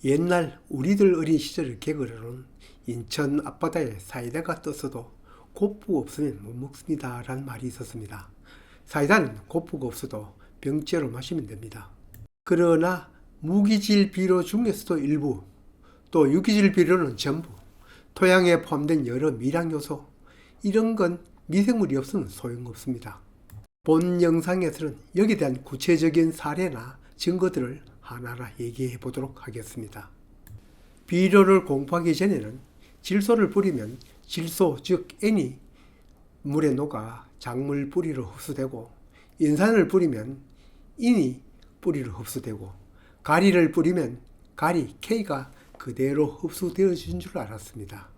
옛날 우리들 어린 시절을 개그로는 인천 앞바다에 사이다가 떴어도 고프 없으면 못 먹습니다 라는 말이 있었습니다. 사이다는 고프가 없어도 병째로 마시면 됩니다. 그러나 무기질 비료 중에서도 일부, 또 유기질 비료는 전부, 토양에 포함된 여러 미량 요소, 이런 건 미생물이 없으면 소용없습니다. 본 영상에서는 여기에 대한 구체적인 사례나 증거들을 하나하나 얘기해 보도록 하겠습니다. 비료를 공부하기 전에는 질소를 뿌리면 질소 즉 N이 물에 녹아 작물 뿌리로 흡수되고, 인산을 뿌리면 인이 뿌리로 흡수되고, 가리를 뿌리면 가리 K가 그대로 흡수되어진 줄 알았습니다.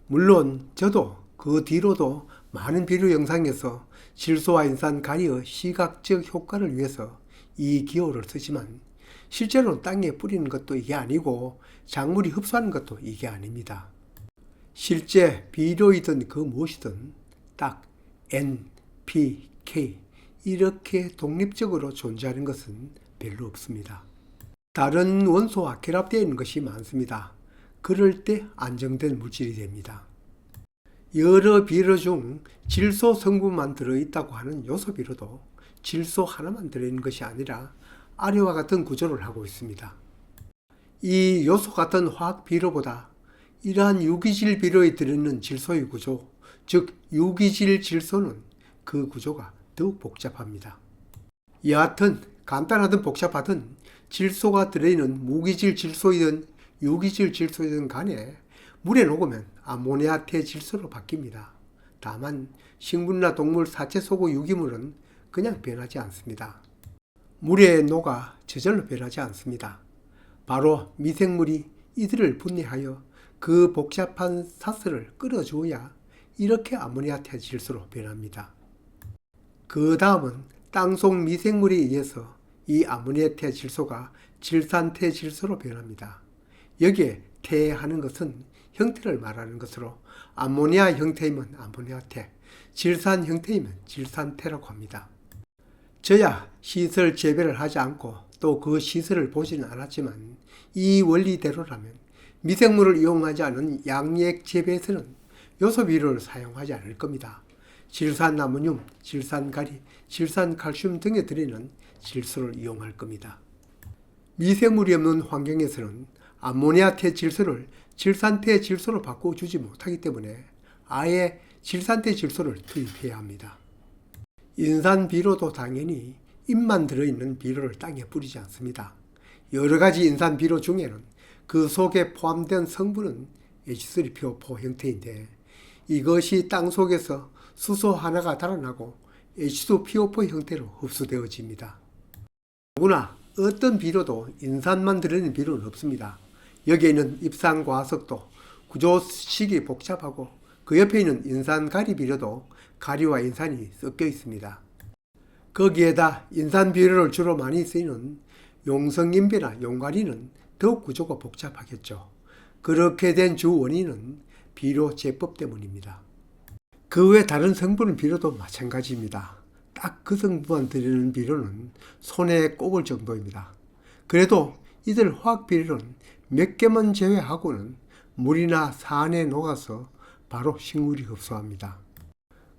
물론 저도 그 뒤로도 많은 비료 영상에서 질소와 인산, 가리의 시각적 효과를 위해서 이 기호를 쓰지만 실제로는 땅에 뿌리는 것도 이게 아니고 작물이 흡수하는 것도 이게 아닙니다. 실제 비료이든 그 무엇이든 딱 N, P, K 이렇게 독립적으로 존재하는 것은 별로 없습니다. 다른 원소와 결합되어 있는 것이 많습니다. 그럴 때 안정된 물질이 됩니다. 여러 비료 중 질소 성분만 들어있다고 하는 요소 비료도 질소 하나만 들어있는 것이 아니라 아래와 같은 구조를 하고 있습니다. 이 요소 같은 화학 비료보다 이러한 유기질 비료에 들어있는 질소의 구조, 즉 유기질 질소는 그 구조가 더욱 복잡합니다. 여하튼 간단하든 복잡하든 질소가 들어있는 무기질 질소이든 유기질 질소이든 간에 물에 녹으면 아모니아태 질소로 바뀝니다. 다만 식물이나 동물 사체 속의 유기물은 그냥 변하지 않습니다. 물에 녹아 저절로 변하지 않습니다. 바로 미생물이 이들을 분해하여 그 복잡한 사슬을 끌어주어야 이렇게 아모니아태 질소로 변합니다. 그 다음은 땅속 미생물에 의해서 이 아모니아태 질소가 질산태 질소로 변합니다. 여기에 태하는 것은 형태를 말하는 것으로 아모니아 형태이면 아모니아태, 질산 형태이면 질산태라고 합니다. 저야 시설 재배를 하지 않고 또 그 시설을 보지는 않았지만 이 원리대로라면 미생물을 이용하지 않은 양액 재배에서는 요소 비료를 사용하지 않을 겁니다. 질산아모늄, 질산가리, 질산칼슘 등에 들어있는 질소를 이용할 겁니다. 미생물이 없는 환경에서는 아모니아태 질소를 질산태 질소로 바꿔주지 못하기 때문에 아예 질산태 질소를 투입해야 합니다. 인산 비료도 당연히 잎만 들어있는 비료를 땅에 뿌리지 않습니다. 여러 가지 인산 비료 중에는 그 속에 포함된 성분은 H3PO4 형태인데 이것이 땅 속에서 수소 하나가 달아나고 H2PO4 형태로 흡수되어집니다. 더구나 어떤 비료도 인산만 들어있는 비료는 없습니다. 여기에 있는 입산과석도 구조식이 복잡하고 그 옆에 있는 인산가리 비료도 가리와 인산이 섞여 있습니다. 거기에다 인산 비료를 주로 많이 쓰이는 용성인비나 용가리는 더욱 구조가 복잡하겠죠. 그렇게 된 주 원인은 비료 제법 때문입니다. 그 외 다른 성분 비료도 마찬가지입니다. 딱 그 성분만 들어있는 비료는 손에 꼽을 정도입니다. 그래도 이들 화학 비료는 몇 개만 제외하고는 물이나 산에 녹아서 바로 식물이 흡수합니다.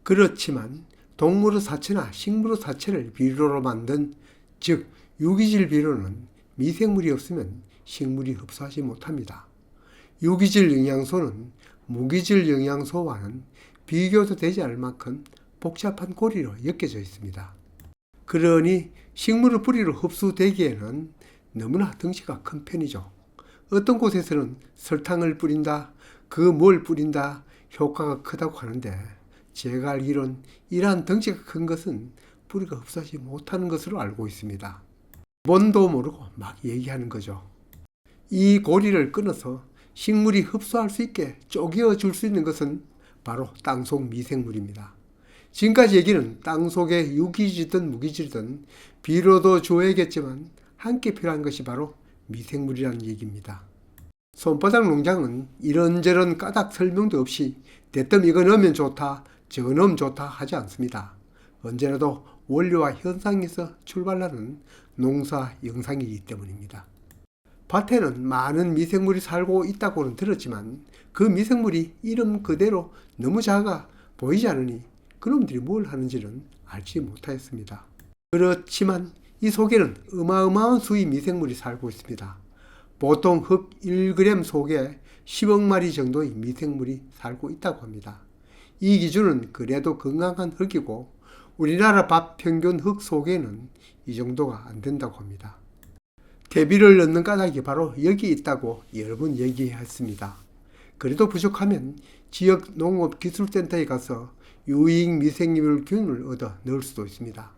그렇지만 동물의 사체나 식물의 사체를 비료로 만든 즉 유기질 비료는 미생물이 없으면 식물이 흡수하지 못합니다. 유기질 영양소는 무기질 영양소와는 비교도 되지 않을 만큼 복잡한 고리로 엮여져 있습니다. 그러니 식물의 뿌리로 흡수되기에는 너무나 덩치가 큰 편이죠. 어떤 곳에서는 설탕을 뿌린다, 그 뭘 뿌린다, 효과가 크다고 하는데 제가 알기론 이러한 덩치가 큰 것은 뿌리가 흡수하지 못하는 것으로 알고 있습니다. 뭔도 모르고 막 얘기하는 거죠. 이 고리를 끊어서 식물이 흡수할 수 있게 쪼개어 줄 수 있는 것은 바로 땅속 미생물입니다. 지금까지 얘기는 땅속에 유기질이든 무기질이든 비료도 줘야겠지만 함께 필요한 것이 바로 미생물이라는 얘기입니다. 손바닥 농장은 이런저런 까닭 설명도 없이 대뜸 이거 넣으면 좋다, 저거 넣으면 좋다 하지 않습니다. 언제라도 원리와 현상에서 출발하는 농사 영상이기 때문입니다. 밭에는 많은 미생물이 살고 있다고는 들었지만 그 미생물이 이름 그대로 너무 작아 보이지 않으니 그놈들이 뭘 하는지는 알지 못하였습니다. 그렇지만 이 속에는 어마어마한 수의 미생물이 살고 있습니다. 보통 흙 1g 속에 10억 마리 정도의 미생물이 살고 있다고 합니다. 이 기준은 그래도 건강한 흙이고 우리나라 밭 평균 흙 속에는 이 정도가 안 된다고 합니다. 대비를 넣는 까닭이 바로 여기 있다고 여러 번 얘기했습니다. 그래도 부족하면 지역 농업기술센터에 가서 유익 미생물균을 얻어 넣을 수도 있습니다.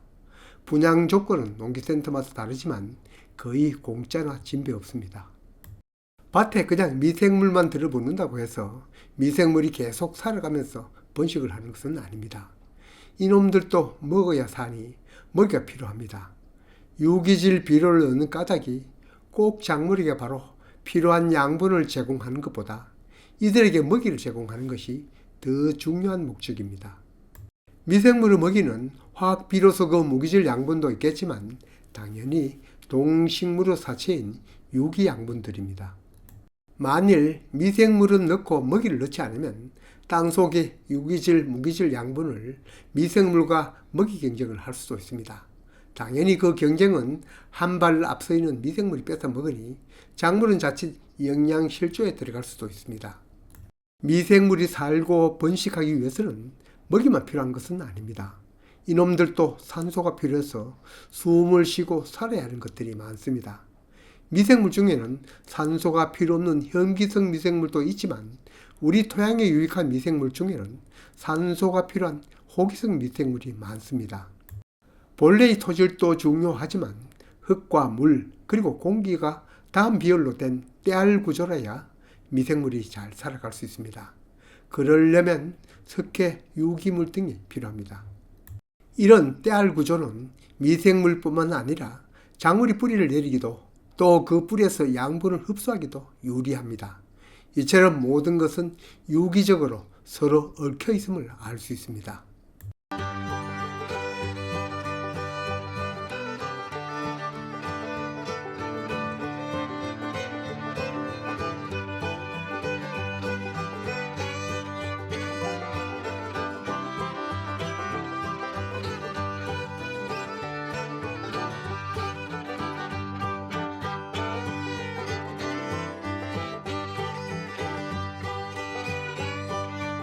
분양 조건은 농기센터마다 다르지만 거의 공짜나 진배 없습니다. 밭에 그냥 미생물만 들어붙는다고 해서 미생물이 계속 살아가면서 번식을 하는 것은 아닙니다. 이놈들도 먹어야 사니 먹이가 필요합니다. 유기질 비료를 넣는 까닭이 꼭 작물에게 바로 필요한 양분을 제공하는 것보다 이들에게 먹이를 제공하는 것이 더 중요한 목적입니다. 미생물의 먹이는 화학 비료소 그 무기질 양분도 있겠지만 당연히 동식물의 사체인 유기 양분들입니다. 만일 미생물은 넣고 먹이를 넣지 않으면 땅속에 유기질, 무기질 양분을 미생물과 먹이 경쟁을 할 수도 있습니다. 당연히 그 경쟁은 한 발 앞서 있는 미생물이 뺏어 먹으니 작물은 자칫 영양 실조에 들어갈 수도 있습니다. 미생물이 살고 번식하기 위해서는 먹이만 필요한 것은 아닙니다. 이놈들도 산소가 필요해서 숨을 쉬고 살아야 하는 것들이 많습니다. 미생물 중에는 산소가 필요 없는 현기성 미생물도 있지만 우리 토양에 유익한 미생물 중에는 산소가 필요한 호기성 미생물이 많습니다. 본래의 토질도 중요하지만 흙과 물 그리고 공기가 다음 비율로 된 때알 구조라야 미생물이 잘 살아갈 수 있습니다. 그러려면 석회, 유기물 등이 필요합니다. 이런 때알 구조는 미생물뿐만 아니라 작물이 뿌리를 내리기도 또 그 뿌리에서 양분을 흡수하기도 유리합니다. 이처럼 모든 것은 유기적으로 서로 얽혀 있음을 알 수 있습니다.